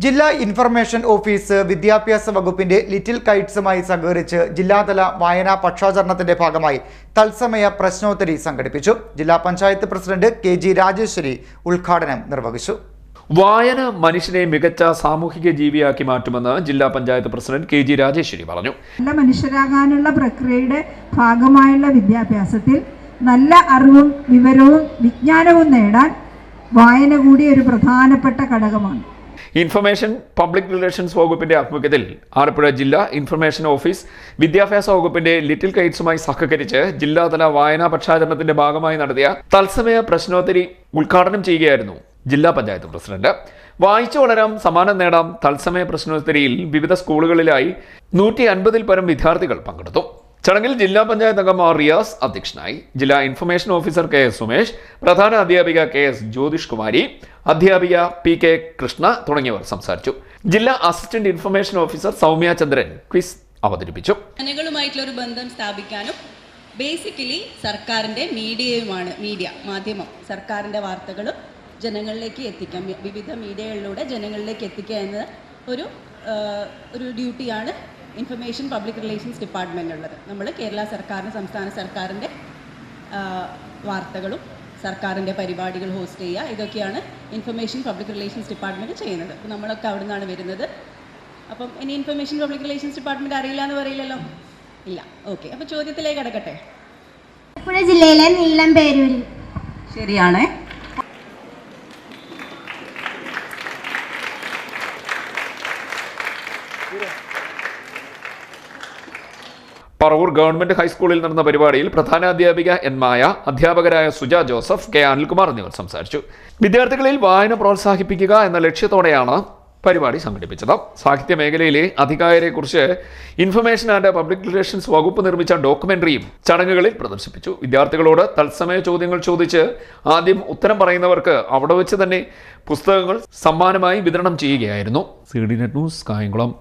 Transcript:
ജില്ലാ information office വിദ്യാഭ്യാസ വകുപ്പിന്റെ ലിറ്റിൽ കൈറ്റ്സുമായി സഹകരിച്ച് ജില്ലാതല വായനാ പക്ഷാചരണത്തിന്റെ ഭാഗമായി തത്സമയ പ്രശ്നോത്തരി സംഘടിപ്പിച്ചു. ജില്ലാ പഞ്ചായത്ത് പ്രസിഡന്റ് KG രാജേശ്വരി ഉദ്ഘാടനം നിർവഹിച്ചു. വായന മനുഷ്യനെ മികച്ച സാമൂഹിക ജീവിയാക്കി മാറ്റുമെന്ന് ജില്ലാ പഞ്ചായത്ത് പ്രസിഡന്റ് KG രാജേശ്വരി പറഞ്ഞു. നല്ല മനുഷ്യരാകാനുള്ള പ്രക്രിയയുടെ ഭാഗമായുള്ള വിദ്യാഭ്യാസത്തിൽ നല്ല അറിവും വിവരവും വിജ്ഞാനവും നേടാൻ വായന കൂടി ഒരു പ്രധാനപ്പെട്ട ഘടകമാണ്. ഇൻഫർമേഷൻ പബ്ലിക് റിലേഷൻസ് വകുപ്പിന്റെ ആഭിമുഖ്യത്തിൽ ആലപ്പുഴ ജില്ലാ ഇൻഫർമേഷൻ ഓഫീസ് വിദ്യാഭ്യാസ വകുപ്പിന്റെ ലിറ്റിൽ കൈറ്റ്സുമായി സഹകരിച്ച് ജില്ലാതല വായനാ പക്ഷാചരണത്തിന്റെ ഭാഗമായി നടത്തിയ തത്സമയ പ്രശ്നോത്തരി ഉദ്ഘാടനം ചെയ്യുകയായിരുന്നു ജില്ലാ പഞ്ചായത്ത് പ്രസിഡന്റ്. വായിച്ചു വളരാം, സമ്മാനം നേടാം തത്സമയ പ്രശ്നോത്തരിയിൽ വിവിധ സ്കൂളുകളിലായി 150-ൽ പരം വിദ്യാർത്ഥികൾ പങ്കെടുത്തു. ചടങ്ങിൽ ജില്ലാ പഞ്ചായത്ത് അംഗം റിയാസ് അധ്യക്ഷനായി. ജില്ലാ ഇൻഫർമേഷൻ ഓഫീസർ KS സുമേഷ്, പ്രധാന അധ്യാപിക KS ജ്യോതിഷ് കുമാരി, അധ്യാപിക PK കൃഷ്ണ തുടങ്ങിയവർ സംസാരിച്ചു. ജില്ലാ അസിസ്റ്റന്റ് ഇൻഫർമേഷൻ ഓഫീസർ സൗമ്യ ചന്ദ്രൻ ക്വിസ് അവതരിപ്പിച്ചു. ജനങ്ങളുമായിട്ടുള്ള ഒരു ബന്ധം സ്ഥാപിക്കാനും ബേസിക്കലി സർക്കാരിൻ്റെ മാധ്യമം സർക്കാരിൻ്റെ വാർത്തകളും ജനങ്ങളിലേക്ക് എത്തിക്കാം, വിവിധ മീഡിയകളിലൂടെ ജനങ്ങളിലേക്ക് എത്തിക്കുക എന്നത് ഒരു ഡ്യൂട്ടിയാണ് ഇൻഫർമേഷൻ പബ്ലിക് റിലേഷൻസ് ഡിപ്പാർട്ട്മെൻറ്റുള്ളത്. നമ്മൾ കേരള സർക്കാരിന്, സംസ്ഥാന സർക്കാരിൻ്റെ വാർത്തകളും സർക്കാരിൻ്റെ പരിപാടികൾ ഹോസ്റ്റ് ചെയ്യുക, ഇതൊക്കെയാണ് ഇൻഫർമേഷൻ പബ്ലിക് റിലേഷൻസ് ഡിപ്പാർട്ട്മെൻറ്റ് ചെയ്യുന്നത്. അപ്പോൾ നമ്മളൊക്കെ അവിടെ നിന്നാണ് വരുന്നത്. അപ്പം ഇനി ഇൻഫർമേഷൻ പബ്ലിക് റിലേഷൻസ് ഡിപ്പാർട്ട്മെൻറ്റ് അറിയില്ല എന്ന് പറയില്ലല്ലോ? ഇല്ല. ഓക്കെ, അപ്പോൾ ചോദ്യത്തിലേക്ക് കടക്കട്ടെ. ആലപ്പുഴ ജില്ലയിലെ നീലംപേരൂരിൽ. ശരിയാണ്. പറവൂർ ഗവൺമെന്റ് ഹൈസ്കൂളിൽ നടന്ന പരിപാടിയിൽ പ്രധാനാധ്യാപിക N മായ, അധ്യാപകരായ സുജ ജോസഫ്, K അനിൽകുമാർ എന്നിവർ സംസാരിച്ചു. വിദ്യാർത്ഥികളിൽ വായന പ്രോത്സാഹിപ്പിക്കുക എന്ന ലക്ഷ്യത്തോടെയാണ് പരിപാടി സംഘടിപ്പിച്ചത്. സാഹിത്യ മേഖലയിലെ അധികായരെക്കുറിച്ച് ഇൻഫർമേഷൻ ആൻഡ് പബ്ലിക് റിലേഷൻസ് വകുപ്പ് നിർമ്മിച്ച ഡോക്യുമെന്ററിയും ചടങ്ങുകളിൽ പ്രദർശിപ്പിച്ചു. വിദ്യാർത്ഥികളോട് തത്സമയ ചോദ്യങ്ങൾ ചോദിച്ച് ആദ്യം ഉത്തരം പറയുന്നവർക്ക് അവിടെ വെച്ച് തന്നെ പുസ്തകങ്ങൾ സമ്മാനമായി വിതരണം ചെയ്യുകയായിരുന്നു. CDNet news, Kayamkulam.